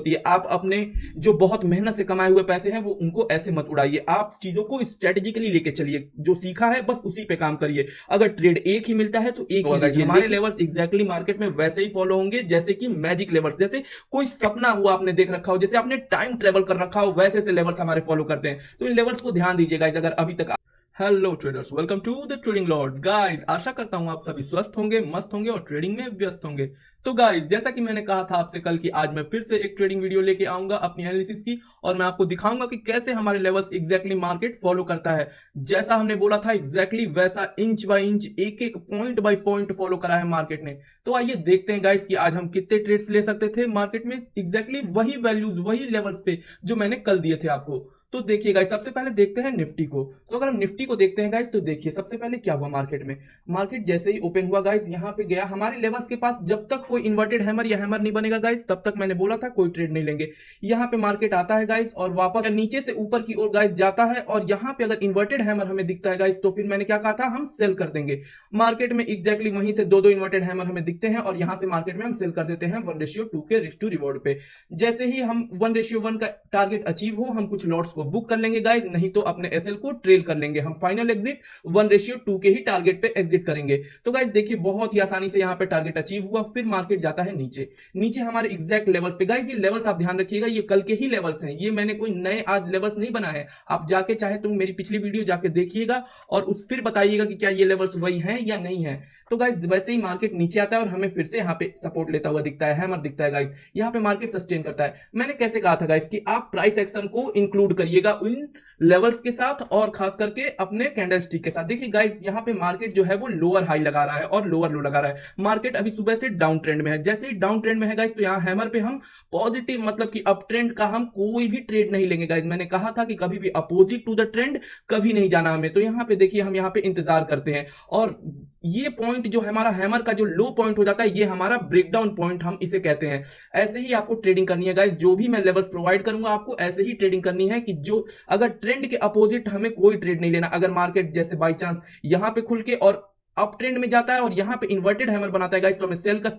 होती है। आप अपने जो बहुत मेहनत से कमाए हुए पैसे हैं वो उनको ऐसे मत उड़ाइए, आप चीजों को स्ट्रेटेजिकली लेके चलिए, जो सीखा है बस उसी पे काम करिए। अगर ट्रेड एक ही मिलता है तो एक ही लीजिए। हमारे लेवल्स एग्जैक्टली मार्केट में वैसे ही फॉलो होंगे जैसे कि मैजिक लेवल्स, जैसे कोई सपना हुआ आपने देख रखा हो, जैसे आपने टाइम ट्रेवल कर रखा हो, वैसे से लेवल्स हमारे फॉलो करते हैं। तो इन लेवल्स को ध्यान दीजिएगा अगर अभी तक। Hello traders, welcome to the Trading Lord. Guys, आशा करता हूं आप सभी स्वस्थ होंगे, मस्त होंगे और ट्रेडिंग में व्यस्त होंगे। तो गाइस, जैसा कि मैंने कहा था आपसे कल कि आज मैं फिर से एक ट्रेडिंग वीडियो लेके आऊंगा अपनी एनालिसिस की, और मैं आपको दिखाऊंगा कि कैसे हमारे लेवल्स एग्जैक्टली मार्केट फॉलो करता है। जैसा हमने बोला था एग्जैक्टली वैसा इंच बाय इंच, एक एक पॉइंट बाय पॉइंट फॉलो करा है मार्केट ने। तो आइए देखते हैं गाइस कि आज हम कितने ट्रेड्स ले सकते थे मार्केट में एग्जैक्टली वही वैल्यूज, वही लेवल्स पे जो मैंने कल दिए थे आपको। तो देखिए गाइस, सबसे पहले देखते हैं निफ्टी को। तो अगर हम निफ्टी को देखते हैं गाइस, तो देखिए सबसे पहले क्या हुआ मार्केट में। मार्केट जैसे ही ओपन हुआ गाइस, यहाँ पे गया हमारे लेवल्स के पास। जब तक कोई इन्वर्टेड हैमर या हैमर नहीं बनेगा गाइस, तब तक मैंने बोला था कोई ट्रेड नहीं लेंगे। यहाँ पे मार्केट आता है गाइस और वापस नीचे से ऊपर की ओर गाइस जाता है, और यहाँ पे अगर इन्वर्टेड हैमर हमें दिखता है गाइस, तो फिर मैंने क्या कहा था, हम सेल कर देंगे। मार्केट में एग्जैक्टली वहीं से दो इन्वर्टेड हैमर हमें दिखते हैं, और यहाँ से मार्केट में हम सेल कर देते हैं 1:2 के रिस्क टू रिवॉर्ड पे। जैसे ही हम 1:1 का टारगेट अचीव हो, हम कुछ लॉट्स को बुक कर लेंगे गाइस, नहीं तो अपने एसएल को ट्रेल कर लेंगे। हम फाइनल एग्जिट 1:2 के ही टारगेट पे एग्जिट करेंगे। तो गाइस देखिए, बहुत ही आसानी से यहाँ पे टारगेट अचीव हुआ। फिर मार्केट जाता है नीचे, नीचे हमारे एग्जैक्ट लेवल्स पे। गाइस ये लेवल्स आप ध्यान रखिएगा, ये कल के ही लेवल्स हैं, ये मैंने कोई नए आज लेवल्स नहीं बनाए हैं। आप जाके चाहे तो मेरी पिछली वीडियो जाके देखिएगा और उस फिर बताइएगा कि क्या ये लेवल्स वही हैं या नहीं है। तो गाइस वैसे ही मार्केट नीचे आता है और हमें फिर से यहाँ पे सपोर्ट लेता हुआ दिखता है, हैमर दिखता है गाइस। यहाँ पे मार्केट सस्टेन करता है। मैंने कैसे कहा था गाइस कि आप प्राइस एक्शन को इंक्लूड करिएगा इन लेवल्स के साथ, और खास करके अपने कैंडल स्टिक के साथ। देखिए गाइस, यहाँ पे मार्केट जो है वो लोअर हाई लगा रहा है और लोअर लो लगा रहा है। मार्केट अभी सुबह से डाउन ट्रेंड में है। जैसे ही डाउन ट्रेंड में है गाइस, तो यहाँ हैमर पे हम पॉजिटिव, मतलब कि अप ट्रेंड का हम कोई भी ट्रेड नहीं लेंगे गाइस। मैंने कहा था कि कभी भी अपोजिट टू द ट्रेंड कभी नहीं जाना हमें। तो यहाँ पे देखिए, हम यहाँ पे इंतजार करते हैं, और ये पॉइंट जो हमारा हैमर का जो लो पॉइंट हो जाता है, ये हमारा ब्रेकडाउन पॉइंट हम इसे कहते हैं। ऐसे ही आपको ट्रेडिंग करनी है गाइस। जो भी मैं लेवल्स प्रोवाइड करूंगा आपको, ऐसे ही ट्रेडिंग करनी है कि जो अगर ट्रेंड के अपोजिट हमें कोई ट्रेड नहीं लेना। अगर मार्केट जैसे बाई चांस यहां पे खुल के और अप ट्रेंड में जाता है और यहां पे इन्वर्टेड हैमर बनाता है गाइस, तो हमें सेल का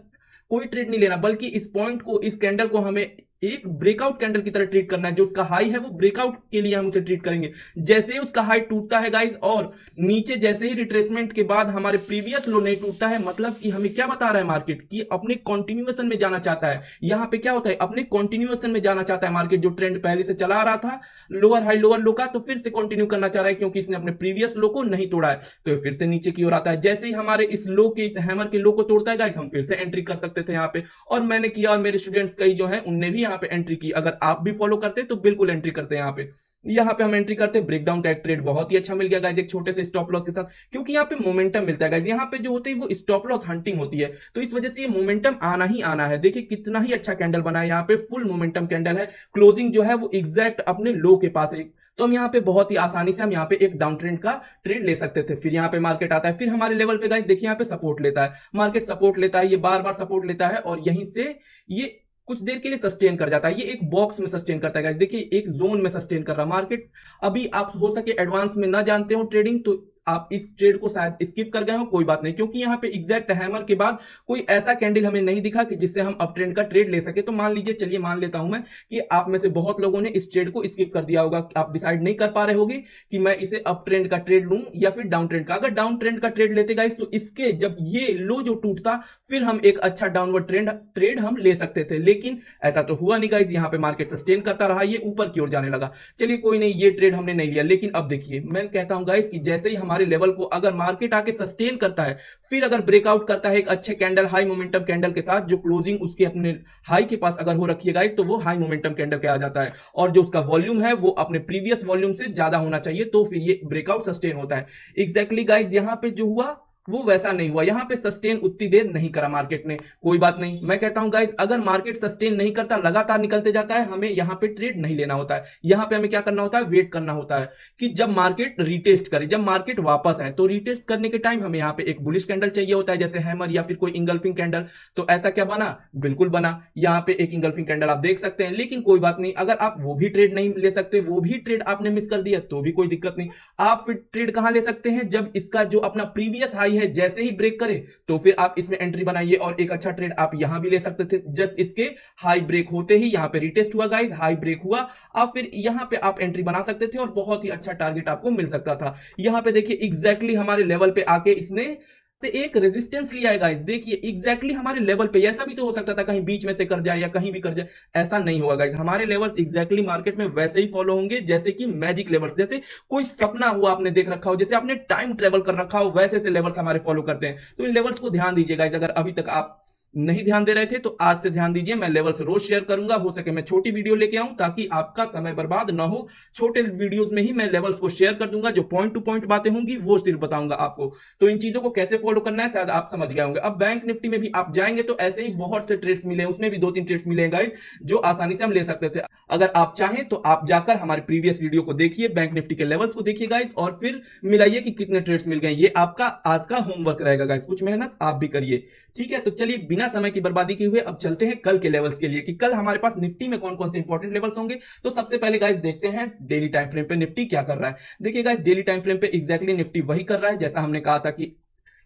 कोई ट्रेड नहीं लेना, बल्कि इस पॉइंट को, इस कैंडल को हमें एक ब्रेकआउट कैंडल की तरह ट्रीट करना है। जो उसका हाई है वो ब्रेकआउट के लिए हम उसे ट्रीट करेंगे। जैसे ही उसका हाई टूटता है गाइस, और नीचे जैसे ही रिट्रेसमेंट के बाद हमारे प्रीवियस लो नहीं टूटता है, मतलब कि हमें क्या बता रहा है मार्केट कि अपने कंटिन्यूएशन में जाना चाहता है। यहां पे क्या होता है, अपने कंटिन्यूएशन में जाना चाहता है मार्केट। जो ट्रेंड पहले से चला आ रहा था लोअर हाई लोअर लो का, तो फिर से कंटिन्यू करना चाह रहा है, क्योंकि इसने अपने प्रीवियस लो को नहीं तोड़ा है। तो फिर से नीचे की ओर आता है। जैसे ही हमारे इस लो के, इस हैमर के लो को तोड़ता है गाइस, हम फिर से एंट्री कर सकते थे यहाँ पे, और मैंने किया, और मेरे स्टूडेंट्स कई जो है उनने भी यहाँ पे एंट्री की। अगर आप भी फॉलो करते तो बिल्कुल एंट्री करते हैं। यहाँ पे हम एंट्री करते हैं। ब्रेकडाउन का एक ट्रेड बहुत ही अच्छा मिल गया गाइस, एक छोटे से स्टॉप लॉस के साथ, क्योंकि यहाँ पे मोमेंटम मिलता है गाइस। यहाँ पे जो होती है वो स्टॉप लॉस हंटिंग होती है, तो इस वजह से ये मोमेंटम आना ही आना है। देखिए कितना ही अच्छा कैंडल बना है, यहाँ पे फुल मोमेंटम कैंडल है। क्लोजिंग जो है वो एग्जैक्ट अपने लो के पास है। तो हम यहाँ पे बहुत ही आसानी से हम यहाँ पे एक डाउन ट्रेंड का ट्रेड ले सकते थे। फिर यहाँ पे मार्केट आता है, फिर हमारे लेवल पे गाइस देखिए यहाँ पे सपोर्ट लेता है, मार्केट सपोर्ट लेता है, ये बार बार सपोर्ट लेता है, और यहीं से ये कुछ देर के लिए सस्टेन कर जाता है। ये एक बॉक्स में सस्टेन करता है गाइस। देखिए एक जोन में सस्टेन कर रहा है मार्केट। अभी आप हो सके एडवांस में ना जानते हो ट्रेडिंग, तो आप इस ट्रेड को शायद स्किप कर गए हो, कोई बात नहीं, क्योंकि यहाँ पे एग्जैक्ट हैमर के बाद कोई ऐसा कैंडल हमें नहीं दिखा कि जिससे हम अप ट्रेंड का ट्रेड ले सके। तो मान लीजिए, चलिए मान लेता हूं मैं कि आप में से बहुत लोगों ने इस ट्रेड को स्किप कर दिया होगा। आप डिसाइड नहीं कर पा रहे होगे कि मैं इसे अप ट्रेंड का ट्रेड लूं या फिर डाउन ट्रेंड का। अगर डाउन ट्रेंड का ट्रेड लेते गाइस, तो इसके जब ये लो जो टूटता, फिर हम एक अच्छा डाउनवर्ड ट्रेड हम ले सकते थे, लेकिन ऐसा तो हुआ नहीं गाइस। यहाँ पे मार्केट सस्टेन करता रहा, ये ऊपर की ओर जाने लगा। चलिए कोई नहीं, ये ट्रेड हमने नहीं लिया। लेकिन अब देखिए, मैं कहता हूं गाइस कि जैसे ही हमारे लेवल को अगर मार्केट आके सस्टेन करता है, फिर अगर ब्रेकआउट करता है एक अच्छे कैंडल, हाई मोमेंटम कैंडल के साथ, जो क्लोजिंग उसके अपने हाई के पास अगर हो रखी है गाइस, तो वो हाई मोमेंटम कैंडल पे आ जाता है, और जो उसका वॉल्यूम है वो अपने प्रीवियस वॉल्यूम से ज्यादा होना चाहिए, तो फिर ये ब्रेकआउट सस्टेन होता है। एग्जैक्टली गाइस, यहां पे जो हुआ वो वैसा नहीं हुआ। यहां पे सस्टेन उतनी देर नहीं करा मार्केट ने, कोई बात नहीं। मैं कहता हूं गाइस, अगर मार्केट सस्टेन नहीं करता, लगातार निकलते जाता है, हमें यहां पे ट्रेड नहीं लेना होता है। यहां पे हमें क्या करना होता है, वेट करना होता है कि जब मार्केट रिटेस्ट करे, जब मार्केट वापस आए, तो रिटेस्ट करने के टाइम हमें यहाँ पे एक बुलिश कैंडल चाहिए होता है, जैसे हैमर या फिर कोई इंगल्फिंग कैंडल। तो ऐसा क्या बना, बिल्कुल बना। यहाँ पे एक इंगल्फिंग कैंडल आप देख सकते हैं, लेकिन कोई बात नहीं, अगर आप वो भी ट्रेड नहीं ले सकते, वो भी ट्रेड आपने मिस कर दिया, तो भी कोई दिक्कत नहीं। आप फिर ट्रेड कहां ले सकते हैं, जब इसका जो अपना प्रीवियस हाई है, जैसे ही ब्रेक करे तो फिर आप इसमें एंट्री बनाइए और एक अच्छा ट्रेड आप यहां भी ले सकते थे। जस्ट इसके हाई ब्रेक होते ही यहाँ पे रिटेस्ट हुआ गाइस, हाई ब्रेक हुआ, आप फिर यहाँ पे आप एंट्री बना सकते थे और बहुत ही अच्छा टारगेट आपको मिल सकता था। यहाँ पे देखिए एग्जैक्टली हमारे लेवल पे आके इसने से एक रेजिस्टेंस लिया है गाइस, देखिए एग्जैक्टली हमारे लेवल पे। ऐसा भी तो हो सकता था कहीं बीच में से कर जाए या कहीं भी कर जाए, ऐसा नहीं होगा गाइस। हमारे लेवल्स एग्जैक्टली मार्केट में वैसे ही फॉलो होंगे जैसे कि मैजिक लेवल्स, जैसे कोई सपना हुआ आपने देख रखा हो, जैसे आपने टाइम ट्रेवल कर रखा हो, वैसे से लेवल्स हमारे फॉलो करते हैं। तो इन लेवल्स को ध्यान दीजिए गाइस, अगर अभी तक आप नहीं ध्यान दे रहे थे तो आज से ध्यान दीजिए। मैं लेवल्स रोज शेयर करूंगा, हो सके मैं छोटी वीडियो लेके आऊं ताकि आपका समय बर्बाद ना हो। छोटे वीडियोस में ही मैं लेवल्स को शेयर कर दूंगा, जो पॉइंट टू पॉइंट बातें होंगी वो सिर्फ बताऊंगा आपको। तो इन चीजों को कैसे फॉलो करना है शायद आप समझ गए होंगे। अब बैंक निफ्टी में भी आप जाएंगे तो ऐसे ही बहुत से ट्रेड्स मिले, उसमें भी 2-3 ट्रेड्स मिले गाइस जो आसानी से हम ले सकते थे। अगर आप चाहें तो आप जाकर हमारे प्रीवियस वीडियो को देखिए, बैंक निफ्टी के लेवल्स को देखिए गाइस, और फिर मिलाइए कि कितने ट्रेड्स मिल गए। ये आपका आज का होमवर्क रहेगा गाइस, कुछ मेहनत आप भी करिए, ठीक है। तो चलिए बिना समय की बर्बादी किए हुए अब चलते हैं कल के लेवल्स के लिए कि कल हमारे पास निफ्टी में कौन कौन से इंपॉर्टेंट लेवल्स होंगे। तो सबसे पहले गाइस देखते हैं डेली टाइम फ्रेम पे निफ्टी क्या कर रहा है। देखिए गाइस डेली टाइम फ्रेम पे एग्जैक्टली निफ्टी वही कर रहा है जैसा हमने कहा था कि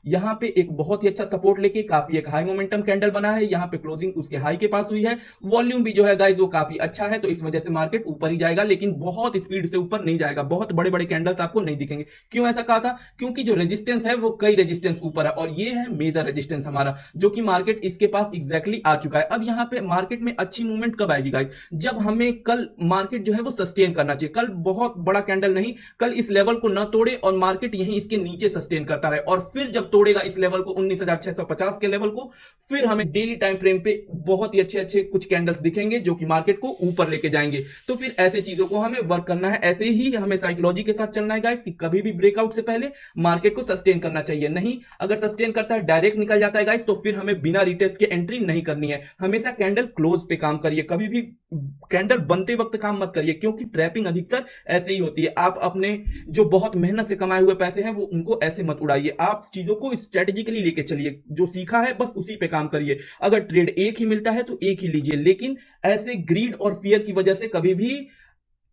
यहां पे एक बहुत ही अच्छा सपोर्ट लेके काफी एक हाई मोमेंटम कैंडल बना है, यहां पे क्लोजिंग उसके हाई के पास हुई है, वॉल्यूम भी जो है गाइस वो काफी अच्छा है, तो इस वजह से मार्केट ऊपर ही जाएगा, लेकिन बहुत स्पीड से ऊपर नहीं जाएगा, बहुत बड़े बड़े कैंडल्स आपको नहीं दिखेंगे। क्यों ऐसा कहा था? क्योंकि जो रेजिस्टेंस है वो कई रेजिस्टेंस ऊपर है और ये है मेजर रेजिस्टेंस हमारा, जो कि मार्केट इसके पास एग्जैक्टली आ चुका है। अब यहाँ पे मार्केट में अच्छी मूवमेंट कब आएगी गाइस? जब हमें कल मार्केट जो है वो सस्टेन करना चाहिए, कल बहुत बड़ा कैंडल नहीं, कल इस लेवल को न तोड़े और मार्केट यहीं इसके नीचे सस्टेन करता रहे, और फिर जब तोड़ेगा इस लेवल को 19,650 के लेवल को, फिर हमें डेली टाइम फ्रेम पे बहुत ही अच्छे अच्छे कुछ कैंडल्स दिखेंगे जो कि मार्केट को ऊपर लेके जाएंगे। तो फिर ऐसे चीजों को हमें वर्क करना है, ऐसे ही हमें साइकोलॉजी के साथ चलना है गाइस कि कभी भी ब्रेकआउट से पहले मार्केट को सस्टेन करना चाहिए। नहीं, अगर सस्टेन करता है डायरेक्ट निकल जाता है गाइस, तो फिर हमें बिना रिटेस्ट के एंट्री नहीं करनी है। हमेशा कैंडल क्लोज पे काम करिए, कभी भी कैंडल बनते वक्त काम मत करिए, क्योंकि ट्रैपिंग अधिकतर ऐसे ही होती है। आप अपने जो बहुत मेहनत से कमाए हुए पैसे हैं वो उनको ऐसे मत उड़ाइए, आप चीजों को स्ट्रेटेजिकली लेके चलिए, जो सीखा है बस उसी पे काम करिए। अगर ट्रेड एक ही मिलता है तो एक ही लीजिए, लेकिन ऐसे ग्रीड और फियर की वजह से कभी भी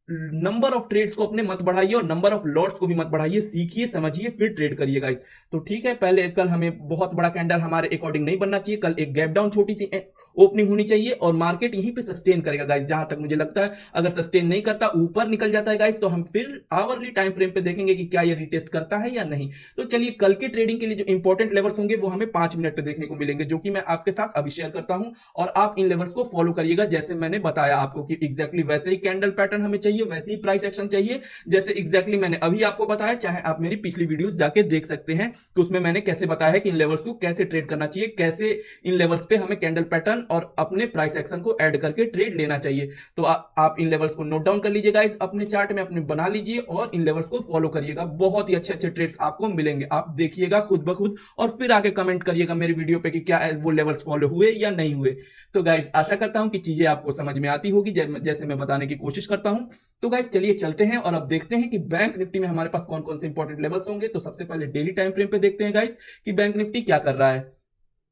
नंबर ऑफ ट्रेड्स को अपने मत बढ़ाइए और नंबर ऑफ लॉट्स को भी मत बढ़ाइए, सीखिए समझिए फिर ट्रेड करिए गाइस। तो ठीक है, पहले कल हमें बहुत बड़ा कैंडल हमारे अकॉर्डिंग नहीं बनना चाहिए, कल एक गैप डाउन छोटी सी ओपनिंग होनी चाहिए और मार्केट यहीं पे सस्टेन करेगा गाइस, जहां तक मुझे लगता है। अगर सस्टेन नहीं करता, ऊपर निकल जाता है गाइस, तो हम फिर आवरली टाइम फ्रेम पे देखेंगे कि क्या ये रिटेस्ट करता है या नहीं। तो चलिए कल के ट्रेडिंग के लिए जो इंपॉर्टेंट लेवल्स होंगे वो हमें 5 मिनट पे देखने को मिलेंगे, जो कि मैं आपके साथ अभी शेयर करता हूं, और आप इन लेवल्स को फॉलो करिएगा जैसे मैंने बताया आपको कि एग्जैक्टली वैसे ही कैंडल पैटर्न हमें चाहिए, वैसे ही प्राइस एक्शन चाहिए जैसे एग्जैक्टली मैंने अभी आपको बताया। चाहे आप मेरी पिछली वीडियो जाके देख सकते हैं कि उसमें मैंने कैसे बताया है कि इन लेवल्स को कैसे ट्रेड करना चाहिए, कैसे इन लेवल्स पे हमें कैंडल पैटर्न और अपने प्राइस एक्शन को ऐड करके ट्रेड लेना चाहिए। तो आप इन लेवल्स को नोट डाउन कर लीजिए गाइस, अपने चार्ट में अपने बना लीजिए और इन लेवल्स को फॉलो करिएगा। बहुत ही अच्छे अच्छे ट्रेड्स आपको मिलेंगे, आप देखिएगा खुद ब खुद और फिर आके कमेंट करिएगा मेरी वीडियो पे कि क्या वो लेवल्स फॉलो हुए या नहीं हुए। तो गाइस आशा करता हूं कि चीजें आपको समझ में आती होगी जैसे मैं बताने की कोशिश करता हूं। तो गाइस चलिए चलते हैं और अब देखते हैं कि बैंक निफ्टी में हमारे पास कौन कौन से इंपॉर्टेंट लेवल्स होंगे। तो सबसे पहले डेली टाइम फ्रेम पे देखते हैं गाइस कि बैंक निफ्टी क्या कर रहा है।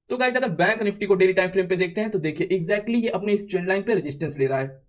तो गाइस अगर बैंक निफ्टी को डेली टाइम फ्रेम पे देखते हैं तो देखिए एग्जैक्टली ये अपने इस ट्रेंड लाइन पे रेजिस्टेंस ले रहा है।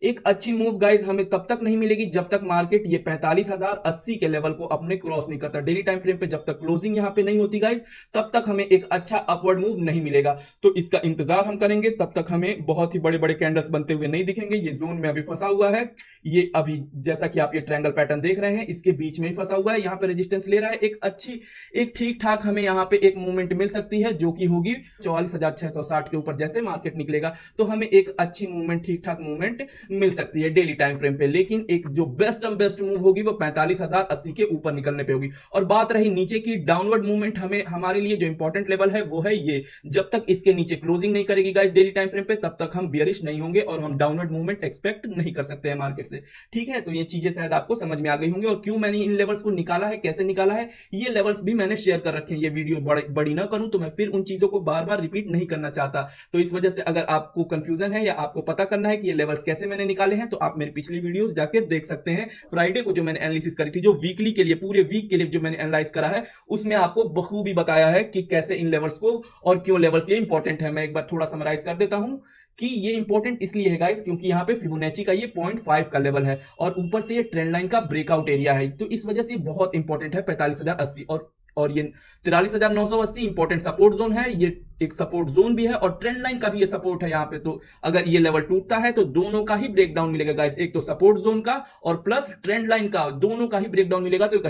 एक अच्छी मूव गाइस हमें तब तक नहीं मिलेगी जब तक मार्केट ये 45,080 के लेवल को अपने क्रॉस नहीं करता। डेली टाइम फ्रेम पे जब तक क्लोजिंग यहां पे नहीं होती गाइस, तब तक हमें एक अच्छा अपवर्ड मूव नहीं मिलेगा। तो इसका इंतजार हम करेंगे, तब तक हमें बहुत ही बड़े बड़े कैंडल्स बनते हुए नहीं दिखेंगे। ये जोन में अभी फंसा हुआ है, ये अभी जैसा कि आप ये ट्रायंगल पैटर्न देख रहे हैं इसके बीच में ही फंसा हुआ है, यहाँ पे रेजिस्टेंस ले रहा है। एक ठीक ठाक हमें यहाँ पे एक मूवमेंट मिल सकती है जो कि होगी 44,660 के ऊपर। जैसे मार्केट निकलेगा तो हमें एक अच्छी मूवमेंट, ठीक ठाक मूवमेंट मिल सकती है डेली टाइम फ्रेम पे, लेकिन एक जो बेस्ट मूव होगी वो 45,080 के ऊपर निकलने पे होगी। और बात रही नीचे की, डाउनवर्ड मूवमेंट हमारे लिए जो इंपॉर्टेंट लेवल है वो है ये। जब तक इसके नीचे क्लोजिंग नहीं करेगी गाइस डेली टाइम फ्रेम पे, तब तक हम बियरिश नहीं होंगे और हम डाउनवर्ड मूवमेंट एक्सपेक्ट नहीं कर सकते हैं मार्केट से। ठीक है, तो ये चीजें शायद आपको समझ में आ गई होंगी और क्यों मैंने इन लेवल्स को निकाला है, कैसे निकाला है, ये लेवल्स भी मैंने शेयर कर रखे हैं। ये वीडियो बड़ी ना करूं तो मैं फिर उन चीजों को बार बार रिपीट नहीं करना चाहता। तो इस वजह से अगर आपको कंफ्यूजन है या आपको पता करना है कि ये लेवल्स कैसे मैंने निकाले हैं, तो आप मेरी पिछली वीडियोस जाके देख सकते हैं। फ्राइडे को जो मैंने एनालिसिस करी थी, जो वीकली के लिए, पूरे वीक के लिए जो मैंने एनालाइज करा है, उसमें आपको बखूबी बताया है कि कैसे इन लेवल्स को और क्यों लेवल्स ये इंपॉर्टेंट है। मैं एक बार थोड़ा समराइज कर देता हूं कि ये इंपॉर्टेंट इसलिए है गाइस क्योंकि यहाँ पे फिबोनाची का ये 0.5 का लेवल है और ऊपर से ये ट्रेंड लाइन का ब्रेकआउट एरिया है, तो इस वजह से बहुत इंपॉर्टेंट है 45,080। और और ये 43,980 इंपॉर्टेंट सपोर्ट जोन है, ये एक सपोर्ट जोन भी है और ट्रेंड लाइन का भी ये सपोर्ट है यहाँ पे। तो अगर ये लेवल टूटता है तो दोनों का ही ब्रेकडाउन मिलेगा गाइस, एक तो सपोर्ट जोन का और प्लस ट्रेंड लाइन का, दोनों का ही ब्रेकडाउन मिलेगा। तो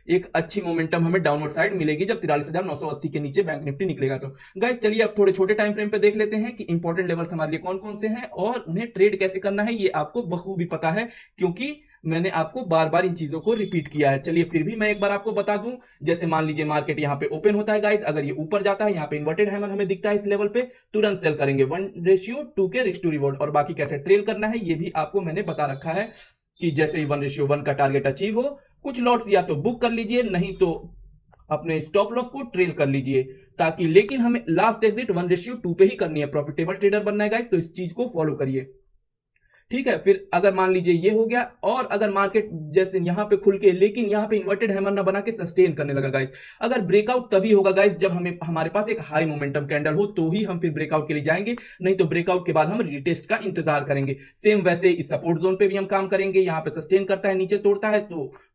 एक अच्छी मोमेंटम हमें डाउनवर्ड साइड मिलेगी जब 43,980 के नीचे बैंक निफ्टी निकलेगा। तो गाइस चलिए अब थोड़े छोटे टाइम फ्रेम पे देख लेते हैं कि इंपॉर्टेंट लेवल्स हमारे लिए कौन कौन से हैं और उन्हें ट्रेड कैसे करना है। ये आपको बखूबी पता है क्योंकि मैंने आपको बार बार इन चीजों को रिपीट किया है। चलिए फिर भी मैं एक बार आपको बता दूं, जैसे मान लीजिए मार्केट यहाँ पे ओपन होता है गाइस, अगर ये ऊपर जाता है, यहाँ पे इन्वर्टेड हैमर हमें दिखता है इस लेवल पे, तुरंत सेल करेंगे 1:2 के रिस्क टू रिवॉर्ड। और बाकी कैसे ट्रेल करना है ये भी आपको मैंने बता रखा है कि जैसे ही 1:1 का टारगेट अचीव हो, कुछ लॉट्स या तो बुक कर लीजिए, नहीं तो अपने स्टॉप लॉस को ट्रेल कर लीजिए, ताकि लेकिन हमें लास्ट एग्जिट 1:2 पे ही करनी है। प्रॉफिटेबल ट्रेडर बनना है गाइस, तो इस चीज को फॉलो करिए, ठीक है। फिर अगर मान लीजिए ये हो गया और अगर मार्केट जैसे यहां पे खुल के लेकिन यहां पे इन्वर्टेड हैमर ना बना के सस्टेन करने लगा गाइस, अगर ब्रेकआउट तभी होगा गाइस जब हमारे पास एक हाई मोमेंटम कैंडल हो, तो ही हम फिर ब्रेकआउट के लिए जाएंगे, नहीं तो ब्रेकआउट के बाद हम रिटेस्ट का इंतजार करेंगे। सेम वैसे इस सपोर्ट जोन पे भी हम काम करेंगे, यहां पे सस्टेन करता है, नीचे तोड़ता है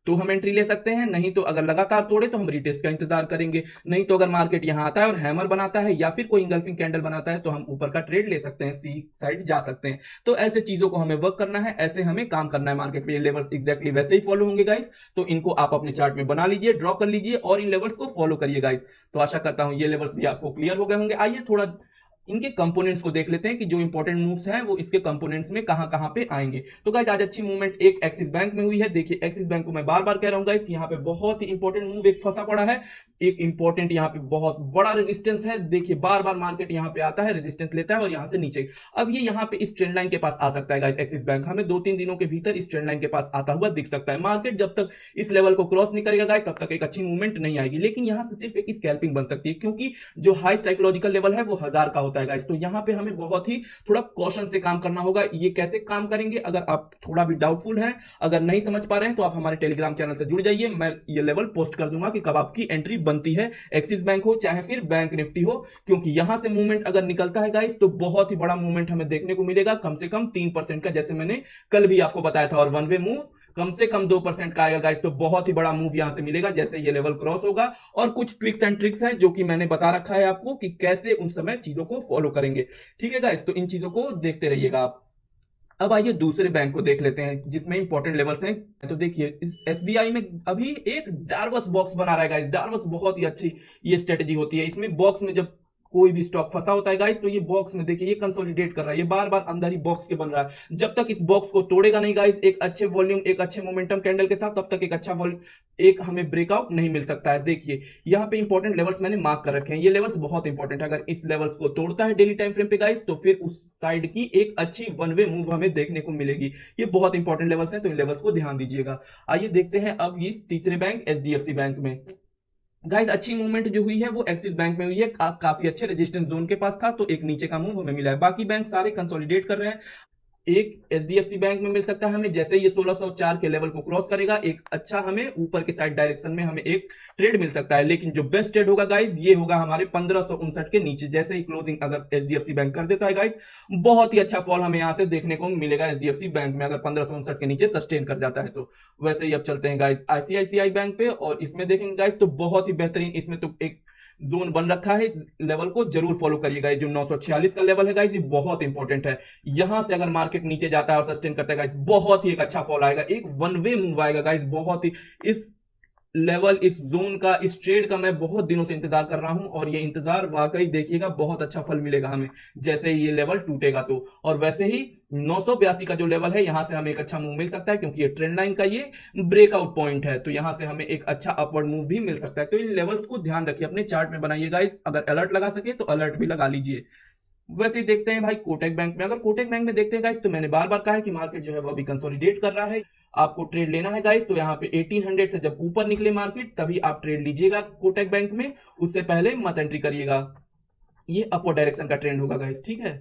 तो हम एंट्री ले सकते हैं, नहीं तो अगर लगातार तोड़े तो हम रिटेस्ट का इंतजार करेंगे, नहीं तो अगर मार्केट यहां आता है और हैमर बनाता है या फिर कोई इंगल्फिंग कैंडल बनाता है तो हम ऊपर का ट्रेड ले सकते हैं, सी साइड जा सकते हैं। तो ऐसे चीजों को हमें वर्क करना है, ऐसे हमें काम करना है मार्केट में। ये लेवल्स एग्जैक्टली वैसे ही फॉलो होंगे गाइस, तो इनको आप अपने चार्ट में बना लीजिए, ड्रॉ कर लीजिए और इन लेवल्स को फॉलो करिए गाइस। तो आशा करता हूं ये लेवल्स भी आपको क्लियर हो गए होंगे। आइए थोड़ा इनके कंपोनेंट्स को देख लेते हैं कि जो इंपॉर्टेंट मूव्स हैं वो इसके कंपोनेंट्स में कहां कहां पे आएंगे। तो गाइस आज अच्छी मूवमेंट एक एक्सिस बैंक में हुई है। देखिए एक्सिस बैंक को मैं बार बार कह रहा हूं गाइस कि यहाँ पे बहुत ही इंपॉर्टेंट मूव एक फंसा पड़ा है, एक इंपॉर्टेंट यहाँ पे बहुत बड़ा रेजिस्टेंस है। देखिए बार बार मार्केट यहाँ पे आता है, रेजिस्टेंस लेता है और यहाँ से नीचे, अब ये यहाँ पे इस ट्रेंड लाइन के पास आ सकता है गाइस। एक्सिस बैंक हमें 2-3 दिनों के भीतर इस ट्रेंड लाइन के पास आता हुआ दिख सकता है। मार्केट जब तक इस लेवल को क्रॉस नहीं करेगा गाइस तब तक एक अच्छी मूवमेंट नहीं आएगी, लेकिन यहाँ से सिर्फ एक स्कैल्पिंग बन सकती है क्योंकि जो हाई साइकोलॉजिकल लेवल है वो 1000 का होता है गाइस। तो यहाँ पे हमें बहुत ही थोड़ा कॉशन से काम करना होगा। ये कैसे काम करेंगे, अगर आप थोड़ा भी डाउटफुल हैं, अगर नहीं समझ पा रहे हैं तो आप हमारे टेलीग्राम चैनल से जुड़ जाइए, मैं ये लेवल पोस्ट कर दूंगा कि कब आपकी एंट्री बनती है, एक्सिस बैंक हो चाहे फिर बैंक निफ्टी हो, क्योंकि यहां से मूवमेंट अगर निकलता है गाइस तो बहुत ही बड़ा मूवमेंट हमें देखने को मिलेगा, कम से कम 3% का, जैसे मैंने कल भी आपको बताया था। और वन वे मूव कम से कम 2% का आएगा गाइस, तो बहुत ही बड़ा मूव यहां से मिलेगा जैसे ये लेवल क्रॉस होगा। और कुछ ट्रिक्स एंड ट्रिक्स हैं जो कि मैंने बता रखा है आपको कि कैसे उस समय चीजों को फॉलो करेंगे, ठीक है गाइस। तो इन चीजों को देखते रहिएगा आप। अब आइए दूसरे बैंक को देख लेते हैं जिसमें इंपॉर्टेंट लेवल्स हैं। तो देखिए इस एसबीआई में अभी एक डार्वस बॉक्स बना रहा है गाइस। डार्वस बहुत ही अच्छी ये स्ट्रेटेजी होती है, इसमें बॉक्स में जब कोई भी स्टॉक फंसा होता है गाइस तो ये बॉक्स में देखिए ये कंसोलिडेट कर रहा है, ये बार बार अंदर ही बॉक्स के बन रहा है। जब तक इस बॉक्स को तोड़ेगा नहीं गाइस एक अच्छे वॉल्यूम एक अच्छे मोमेंटम कैंडल के साथ, तब तक एक अच्छा एक हमें ब्रेकआउट नहीं मिल सकता है। देखिए यहाँ पे इंपॉर्टेंट लेवल्स मैंने मार्क कर रखे हैं, ये लेवल्स बहुत इंपॉर्टेंट है। अगर इस लेवल्स को तोड़ता है डेली टाइम फ्रेम पे गाइस तो फिर उस साइड की एक अच्छी वन वे मूव हमें देखने को मिलेगी। ये बहुत इंपॉर्टेंट लेवल्स हैं, तो इन लेवल्स को ध्यान दीजिएगा। आइए देखते हैं अब इस तीसरे बैंक एचडीएफसी बैंक में। गाइस अच्छी मूवमेंट जो हुई है वो एक्सिस बैंक में हुई है, काफी अच्छे रेजिस्टेंस जोन के पास था, तो एक नीचे का मूव हमें मिला है। बाकी बैंक सारे कंसोलिडेट कर रहे हैं। एक एचडीएफसी बैंक में मिल सकता है हमें, जैसे ये 1604 के लेवल को क्रॉस करेगा एक अच्छा हमें ऊपर के साइड डायरेक्शन में हमें एक ट्रेड मिल सकता है। लेकिन जो बेस्ट ट्रेड होगा गाइस ये होगा हमारे 1559 के नीचे। जैसे ही क्लोजिंग अगर एचडीएफसी बैंक कर देता है गाइस, बहुत ही अच्छा फॉल हमें यहां से देखने को मिलेगा एचडीएफसी बैंक में, अगर 1559 के नीचे सस्टेन कर जाता है तो। वैसे ही अब चलते हैं गाइस आईसीआईसीआई बैंक पे और इसमें देखेंगे गाइस तो बहुत ही बेहतरीन इसमें तो एक जोन बन रखा है। इस लेवल को जरूर फॉलो करिएगा, जो 946 का लेवल है गाइस ये बहुत इंपॉर्टेंट है। यहां से अगर मार्केट नीचे जाता है और सस्टेन करता है गाइस बहुत ही एक अच्छा फॉल आएगा, एक वन वे मूव आएगा गाइस। बहुत ही इस लेवल इस जोन का इस ट्रेड का मैं बहुत दिनों से इंतजार कर रहा हूं और ये इंतजार वाकई देखिएगा बहुत अच्छा फल मिलेगा हमें जैसे ये लेवल टूटेगा तो। और वैसे ही 982 का जो लेवल है यहां से हमें एक अच्छा मूव मिल सकता है क्योंकि ये ट्रेंड लाइन का ये ब्रेकआउट पॉइंट है, तो यहां से हमें एक अच्छा अपवर्ड मूव भी मिल सकता है। तो इन लेवल्स को ध्यान रखिए, अपने चार्ट में बनाइएगा, अगर अलर्ट लगा सके तो अलर्ट भी लगा लीजिए। वैसे ही देखते हैं भाई कोटक बैंक में। अगर कोटक बैंक में देखते हैं गाइस तो मैंने बार बार कहा है कि मार्केट जो है वो अभी कंसोलिडेट कर रहा है। आपको ट्रेड लेना है गाइस तो यहाँ पे 1800 से जब ऊपर निकले मार्केट तभी आप ट्रेड लीजिएगा कोटक बैंक में, उससे पहले मत एंट्री करिएगा। ये अपवर्ड डायरेक्शन का ट्रेंड होगा गाइस, ठीक है।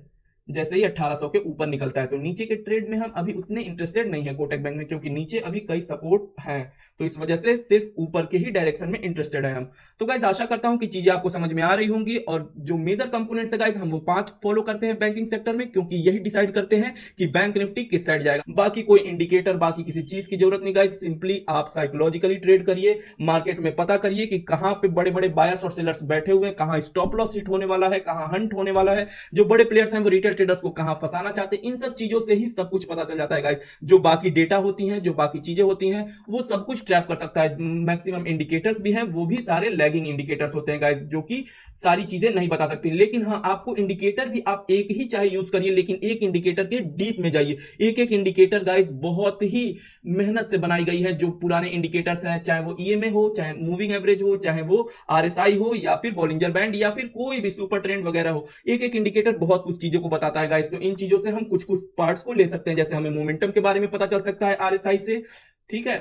जैसे ही 1800 के ऊपर निकलता है। तो नीचे के ट्रेड में हम अभी उतने इंटरेस्टेड नहीं है कोटक बैंक में, क्योंकि नीचे अभी कई सपोर्ट हैं, तो इस वजह से सिर्फ ऊपर के ही डायरेक्शन में इंटरेस्टेड है हम। तो गाइज आशा करता हूं कि चीजें आपको समझ में आ रही होंगी, और जो मेजर कंपोनेंट्स है गाइज हम वो 5 फॉलो करते हैं बैंकिंग सेक्टर में, क्योंकि यही डिसाइड करते हैं कि बैंक निफ्टी किस साइड जाएगा। बाकी कोई इंडिकेटर, बाकी किसी चीज की जरूरत नहीं गाइज, सिंपली आप साइकोलॉजिकली ट्रेड करिए, मार्केट में पता करिए कि कहां पे बड़े बड़े बायर्स और सेलर्स बैठे हुए हैं, कहां स्टॉप लॉस हिट होने वाला है, कहां हंट होने वाला है, जो बड़े प्लेयर्स हैं वो रिटेल ट्रेडर्स को कहां फंसाना चाहते हैं। इन सब चीजों से ही सब कुछ पता चल जाता है गाइज। जो बाकी डेटा होती हैं, जो बाकी चीजें होती हैं, वो सब कुछ ट्रैप कर सकता है। मैक्सिमम इंडिकेटर्स भी हैं, वो भी सारे लैगिंग इंडिकेटर्स होते हैं गाइज, जो कि सारी चीजें नहीं बता सकती। लेकिन हाँ, आपको इंडिकेटर भी आप एक ही चाहे यूज करिए, लेकिन एक इंडिकेटर के डीप में जाइए। एक एक इंडिकेटर गाइज बहुत ही मेहनत से बनाई गई है। जो पुराने इंडिकेटर्स हैं, चाहे वो ईएमए हो, चाहे मूविंग एवरेज हो, चाहे वो आरएसआई हो, या फिर बॉलिंजर बैंड, या फिर कोई भी सुपर ट्रेंड वगैरह हो, एक एक इंडिकेटर बहुत कुछ चीजों को बताता है गाइज। तो इन चीजों से हम कुछ कुछ पार्ट्स को ले सकते हैं, जैसे हमें मोमेंटम के बारे में पता चल सकता है आरएसआई से, ठीक है।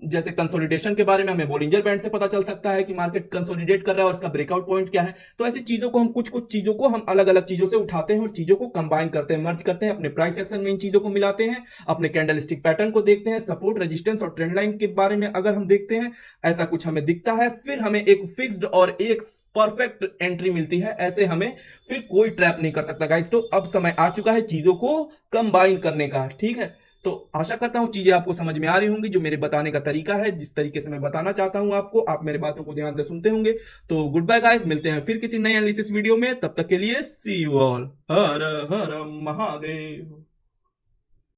जैसे कंसोलिडेशन के बारे में हमें बॉलिंजर बैंड से पता चल सकता है कि मार्केट कंसोलिडेट कर रहा है और उसका ब्रेकआउट पॉइंट क्या है। तो ऐसी चीजों को हम कुछ कुछ चीजों को हम अलग अलग चीजों से उठाते हैं और चीजों को कंबाइन करते हैं, मर्ज करते हैं, अपने प्राइस एक्शन में इन चीजों को मिलाते हैं, अपने कैंडलस्टिक पैटर्न को देखते हैं, सपोर्ट, रेजिस्टेंस और ट्रेंड लाइन के बारे में अगर हम देखते हैं, ऐसा कुछ हमें दिखता है, फिर हमें एक फिक्स्ड और एक परफेक्ट एंट्री मिलती है। ऐसे हमें फिर कोई ट्रैप नहीं कर सकता गाइस। तो अब समय आ चुका है चीजों को कंबाइन करने का, ठीक है। तो आशा करता हूं चीजें आपको समझ में आ रही होंगी, जो मेरे बताने का तरीका है, जिस तरीके से मैं बताना चाहता हूं आपको, आप मेरे बातों को ध्यान से सुनते होंगे। तो गुड बाय गाइस, मिलते हैं फिर किसी नए एनालिसिस वीडियो में, तब तक के लिए सी यू ऑल, हर हर महादेव।